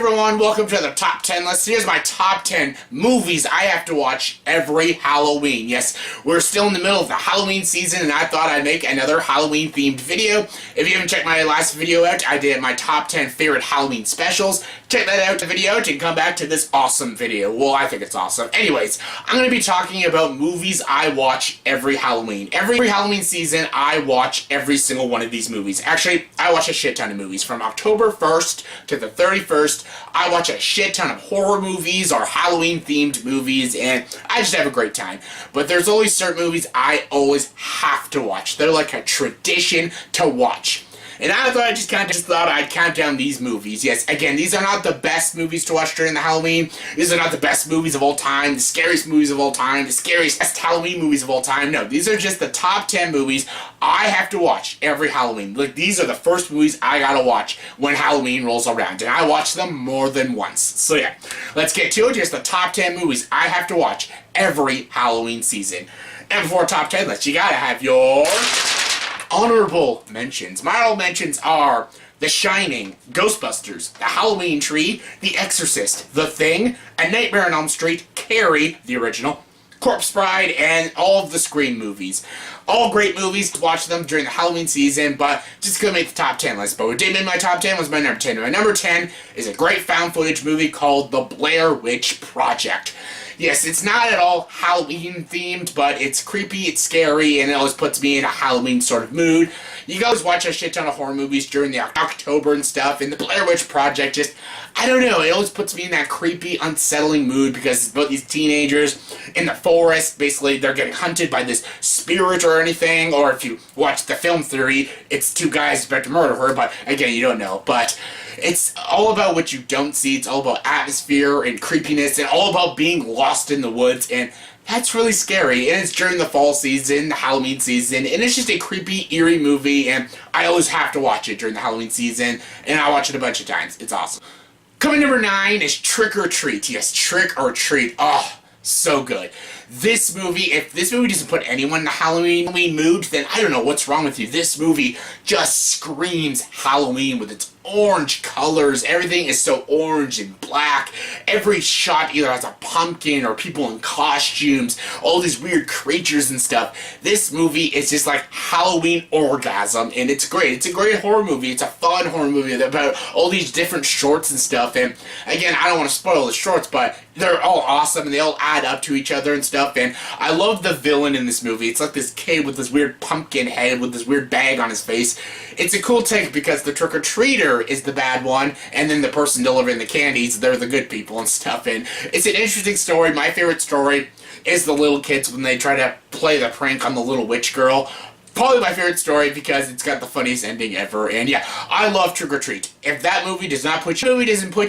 everyone, welcome to the top 10 list. Here's my top 10 movies I have to watch every Halloween. Yes, we're still in the middle of the Halloween season, and I thought I'd make another Halloween-themed video. If you haven't checked my last video out, I did my top 10 favorite Halloween specials. Check that out, the video, and come back to this awesome video. Well, I think it's awesome. Anyways, I'm going to be talking about movies I watch every Halloween. Every Halloween season, I watch every single one of these movies. Actually, I watch a shit ton of movies. From October 1st to the 31st, I watch a shit ton of horror movies or Halloween-themed movies, and I just have a great time. But there's always certain movies I always have to watch. They're like a tradition to watch. And I thought I'd count down these movies. Yes, again, these are not the best movies to watch during the Halloween. These are not the best movies of all time, the scariest movies of all time, the scariest best Halloween movies of all time. No, these are just the top 10 movies I have to watch every Halloween. Like, these are the first movies I gotta watch when Halloween rolls around. And I watch them more than once. So yeah, let's get to it. Just the top 10 movies I have to watch every Halloween season. And before top 10 list, you gotta have your honorable mentions. My honorable mentions are The Shining, Ghostbusters, The Halloween Tree, The Exorcist, The Thing, A Nightmare on Elm Street, Carrie, the original, Corpse Bride, and all of the Scream movies. All great movies to watch them during the Halloween season, but just gonna make the top 10 list. But what did make my top 10 was my number 10. My number 10 is a great found footage movie called The Blair Witch Project. Yes, it's not at all Halloween themed, but it's creepy, it's scary, and it always puts me in a Halloween sort of mood. You can always watch a shit ton of horror movies during the October and stuff, and the Blair Witch Project just, I don't know, it always puts me in that creepy, unsettling mood because it's about these teenagers in the forest. Basically, they're getting hunted by this spirit or anything, or if you watch the film theory, it's two guys about to murder her, but again, you don't know. But it's all about what you don't see. It's all about atmosphere and creepiness and all about being lost in the woods, and that's really scary. And it's during the fall season, the Halloween season, and it's just a creepy, eerie movie, and I always have to watch it during the Halloween season, and I watch it a bunch of times. It's awesome. Coming number 9 is Trick or Treat. Yes, Trick or Treat. Oh, so good. This movie, if this movie doesn't put anyone in the Halloween mood, then I don't know what's wrong with you. This movie just screams Halloween with its orange colors. Everything is so orange and black. Every shot either has a pumpkin or people in costumes, all these weird creatures and stuff. This movie is just like Halloween orgasm, and it's great. It's a great horror movie. It's a fun horror movie about all these different shorts and stuff. And again, I don't want to spoil the shorts, but they're all awesome and they all add up to each other and stuff. And I love the villain in this movie. It's like this kid with this weird pumpkin head with this weird bag on his face. It's a cool take because the trick-or-treater is the bad one, and then the person delivering the candies, they're the good people and stuff. And it's an interesting story. My favorite story is the little kids when they try to play the prank on the little witch girl. Probably my favorite story because it's got the funniest ending ever. And yeah, I love Trick or Treat. If that movie doesn't put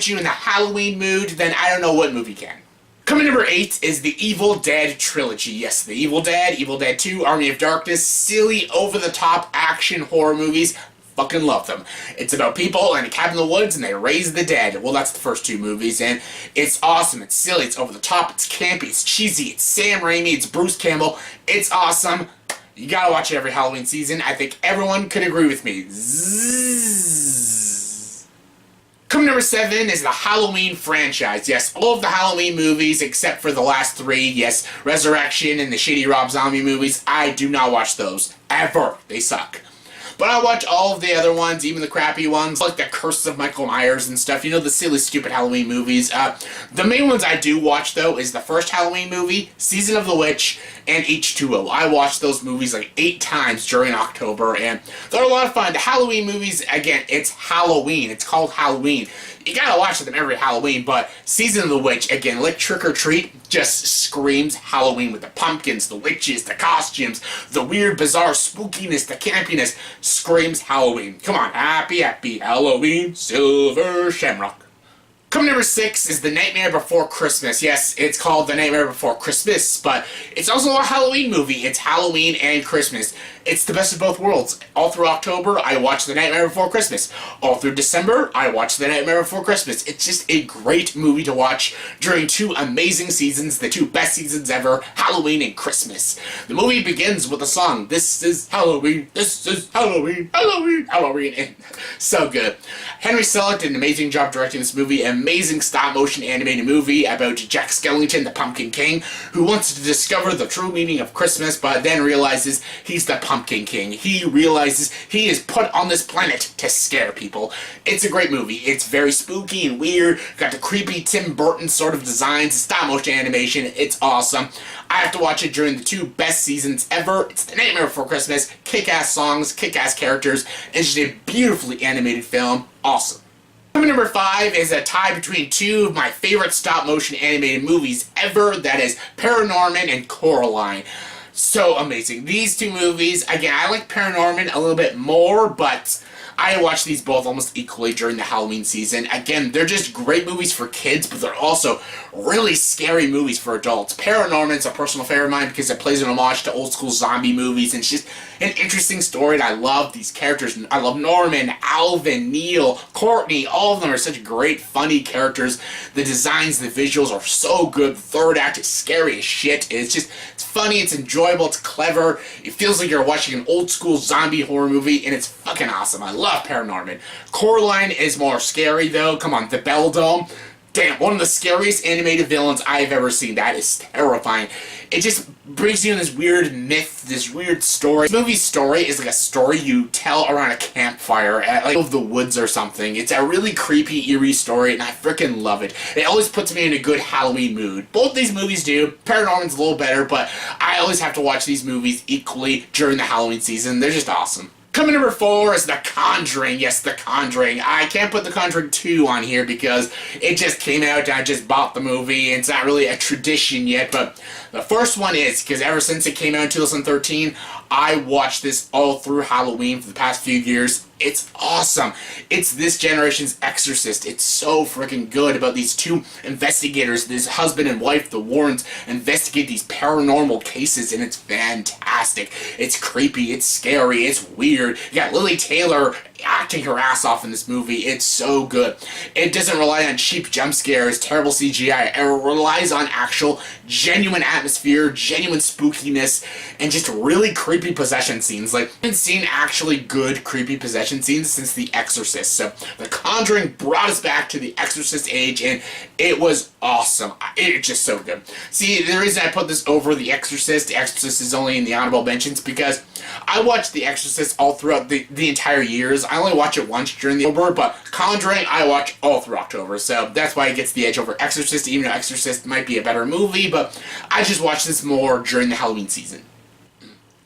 you in the Halloween mood, then I don't know what movie can. Coming number 8 is the Evil Dead Trilogy. Yes, the Evil Dead, Evil Dead 2, Army of Darkness, silly, over-the-top action horror movies. Fucking love them. It's about people in a cabin in the woods and they raise the dead. Well, that's the first two movies, and it's awesome, it's silly, it's over the top, it's campy, it's cheesy, it's Sam Raimi, it's Bruce Campbell. It's awesome. You gotta watch it every Halloween season. I think everyone could agree with me. Coming number 7 is the Halloween franchise. Yes, all of the Halloween movies except for the last 3. Yes, Resurrection and the shitty Rob Zombie movies. I do not watch those. Ever. They suck. But I watch all of the other ones, even the crappy ones, like The Curse of Michael Myers and stuff. You know, the silly, stupid Halloween movies. The main ones I do watch, though, is the first Halloween movie, Season of the Witch, and H2O. I watched those movies like 8 times during October, and they're a lot of fun. The Halloween movies, again, it's Halloween. It's called Halloween. You gotta watch them every Halloween, but Season of the Witch, again, like Trick or Treat, just screams Halloween with the pumpkins, the witches, the costumes, the weird, bizarre spookiness, the campiness, screams Halloween. Come on, happy, happy Halloween, Silver Shamrock. Coming number 6 is The Nightmare Before Christmas. Yes, it's called The Nightmare Before Christmas, but it's also a Halloween movie. It's Halloween and Christmas. It's the best of both worlds. All through October, I watch The Nightmare Before Christmas. All through December, I watch The Nightmare Before Christmas. It's just a great movie to watch during 2 amazing seasons, the 2 best seasons ever, Halloween and Christmas. The movie begins with the song, "This is Halloween, this is Halloween, Halloween, Halloween," and so good. Henry Selick did an amazing job directing this movie, an amazing stop-motion animated movie about Jack Skellington, the Pumpkin King, who wants to discover the true meaning of Christmas, but then realizes he's the Pumpkin King. He realizes he is put on this planet to scare people. It's a great movie. It's very spooky and weird, got the creepy Tim Burton sort of designs, stop-motion animation. It's awesome. I have to watch it during the 2 best seasons ever. It's The Nightmare Before Christmas, kick-ass songs, kick-ass characters, and just a beautifully animated film. Awesome. Movie number 5 is a tie between 2 of my favorite stop-motion animated movies ever. That is Paranorman and Coraline. So amazing. These 2 movies, again, I like Paranorman a little bit more, but I watch these both almost equally during the Halloween season. Again, they're just great movies for kids, but they're also really scary movies for adults. Paranorman's a personal favorite of mine because it plays an homage to old school zombie movies, and it's just an interesting story, and I love these characters. I love Norman, Alvin, Neil, Courtney. All of them are such great, funny characters. The designs, the visuals are so good. The third act is scary as shit. It's funny, it's enjoyable, it's clever. It feels like you're watching an old school zombie horror movie, and it's fucking awesome. I love Paranorman. Coraline is more scary, though. Come on, the Bell Dome. Damn, one of the scariest animated villains I've ever seen. That is terrifying. It just brings you in this weird myth, this weird story. This movie's story is like a story you tell around a campfire at like of the woods or something. It's a really creepy, eerie story, and I freaking love it. It always puts me in a good Halloween mood. Both these movies do. Paranorman's a little better, but I always have to watch these movies equally during the Halloween season. They're just awesome. Coming number 4 is The Conjuring. Yes, The Conjuring. I can't put The Conjuring 2 on here because it just came out and I just bought the movie. It's not really a tradition yet, but the first one is, because ever since it came out in 2013, I watched this all through Halloween for the past few years. It's awesome. It's this generation's Exorcist. It's so freaking good about these 2 investigators, this husband and wife, the Warrens, investigate these paranormal cases, and it's fantastic. It's creepy, it's scary, it's weird. You got Lily Taylor acting her ass off in this movie. It's so good. It doesn't rely on cheap jump scares, terrible CGI. It relies on actual, genuine atmosphere, genuine spookiness, and just really creepy possession scenes. Like, I haven't seen actually good creepy possession scenes since The Exorcist. So, The Conjuring brought us back to the Exorcist age, and it was awesome. It's just so good. See, the reason I put this over The Exorcist is only in the honorable mentions because I watched The Exorcist all throughout the entire years. I only watch it once during the October, but Conjuring I watch all through October, so that's why it gets the edge over Exorcist, even though Exorcist might be a better movie, but I just watch this more during the Halloween season.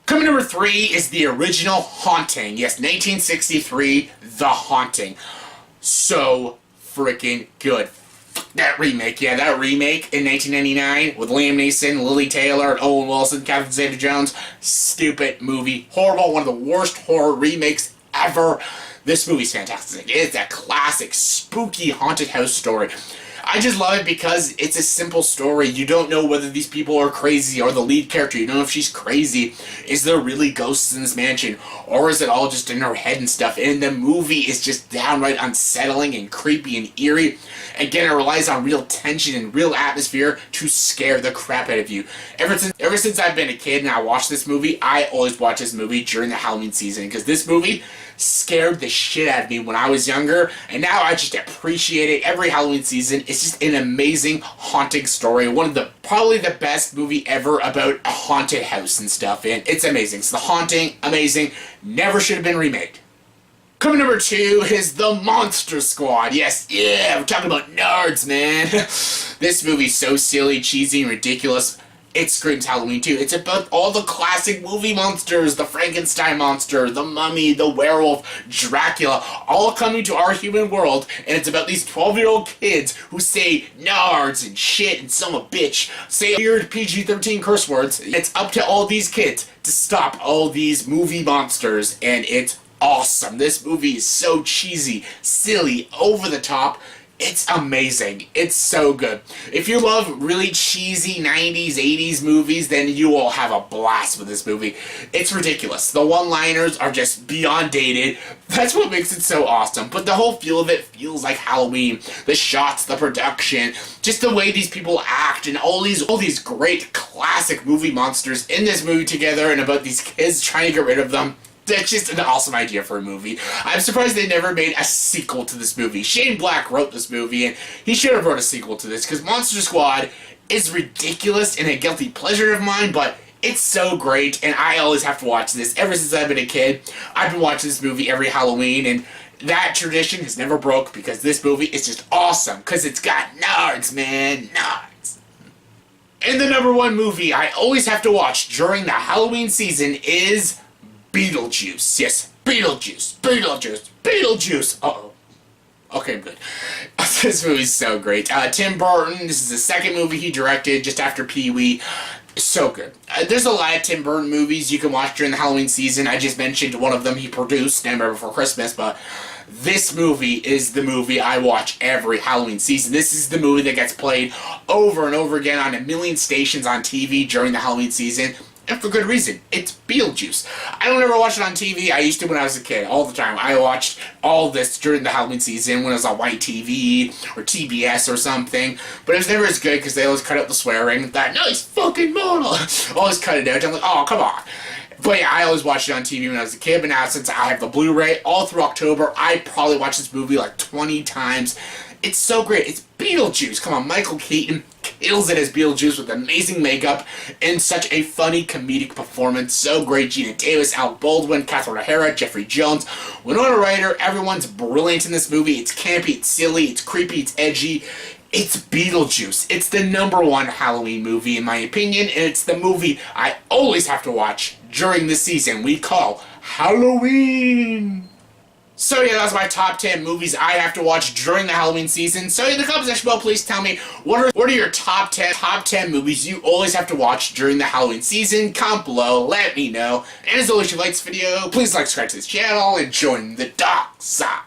Coming number 3 is the original Haunting. Yes, 1963, The Haunting. So freaking good. That remake, yeah, that remake in 1999 with Liam Neeson, Lily Taylor, and Owen Wilson, Catherine Zeta-Jones. Stupid movie. Horrible. One of the worst horror remakes ever. This movie's fantastic. It's a classic, spooky, haunted house story. I just love it because it's a simple story. You don't know whether these people are crazy or the lead character. You don't know if she's crazy. Is there really ghosts in this mansion? Or is it all just in her head and stuff? And the movie is just downright unsettling and creepy and eerie. Again, it relies on real tension and real atmosphere to scare the crap out of you. Ever since I've been a kid and I watched this movie, I always watch this movie during the Halloween season because this movie scared the shit out of me when I was younger, and now I just appreciate it every Halloween season. It's just an amazing haunting story. Probably the best movie ever about a haunted house and stuff, and it's amazing. So The Haunting, amazing, never should have been remade. Coming number 2 is The Monster Squad. Yes, yeah, we're talking about nerds, man. This movie's so silly, cheesy, and ridiculous. It screams Halloween too. It's about all the classic movie monsters, the Frankenstein monster, the mummy, the werewolf, Dracula, all coming to our human world, and it's about these 12-year-old kids who say nards and shit and son of a bitch, say weird PG-13 curse words. It's up to all these kids to stop all these movie monsters, and it's awesome. This movie is so cheesy, silly, over the top. It's amazing. It's so good. If you love really cheesy 90s, 80s movies, then you will have a blast with this movie. It's ridiculous. The one-liners are just beyond dated. That's what makes it so awesome. But the whole feel of it feels like Halloween. The shots, the production, just the way these people act, and all these great classic movie monsters in this movie together, and about these kids trying to get rid of them. That's just an awesome idea for a movie. I'm surprised they never made a sequel to this movie. Shane Black wrote this movie, and he should have wrote a sequel to this, because Monster Squad is ridiculous and a guilty pleasure of mine, but it's so great, and I always have to watch this. Ever since I've been a kid, I've been watching this movie every Halloween, and that tradition has never broke, because this movie is just awesome, because it's got nards, man, nards. And the number one movie I always have to watch during the Halloween season is Beetlejuice. Yes, Beetlejuice. Uh-oh. Okay, I'm good. This movie's so great. Tim Burton, this is the second movie he directed just after Pee-wee. So good. There's a lot of Tim Burton movies you can watch during the Halloween season. I just mentioned one of them he produced, Nightmare Before Christmas, but this movie is the movie I watch every Halloween season. This is the movie that gets played over and over again on a million stations on TV during the Halloween season. And for good reason. It's Beetlejuice. I don't ever watch it on TV. I used to when I was a kid, all the time. I watched all this during the Halloween season when it was on white TV or TBS or something. But it was never as good because they always cut out the swearing. That nice fucking model. Always cut it out. I'm like, oh, come on. But yeah, I always watched it on TV when I was a kid. But now since I have the Blu-ray all through October, I probably watched this movie like 20 times. It's so great. It's Beetlejuice. Come on, Michael Keaton kills it as Beetlejuice with amazing makeup and such a funny comedic performance. So great. Gina Davis, Al Baldwin, Catherine O'Hara, Jeffrey Jones, Winona Ryder. Everyone's brilliant in this movie. It's campy, it's silly, it's creepy, it's edgy. It's Beetlejuice. It's the number one Halloween movie in my opinion, and it's the movie I always have to watch during the season we call Halloween. So yeah, that's my top 10 movies I have to watch during the Halloween season. So in the comment section below, please tell me what are your top 10 movies you always have to watch during the Halloween season. Comment below, let me know. And as always, if you like this video, please like, subscribe to this channel, and join the dark side.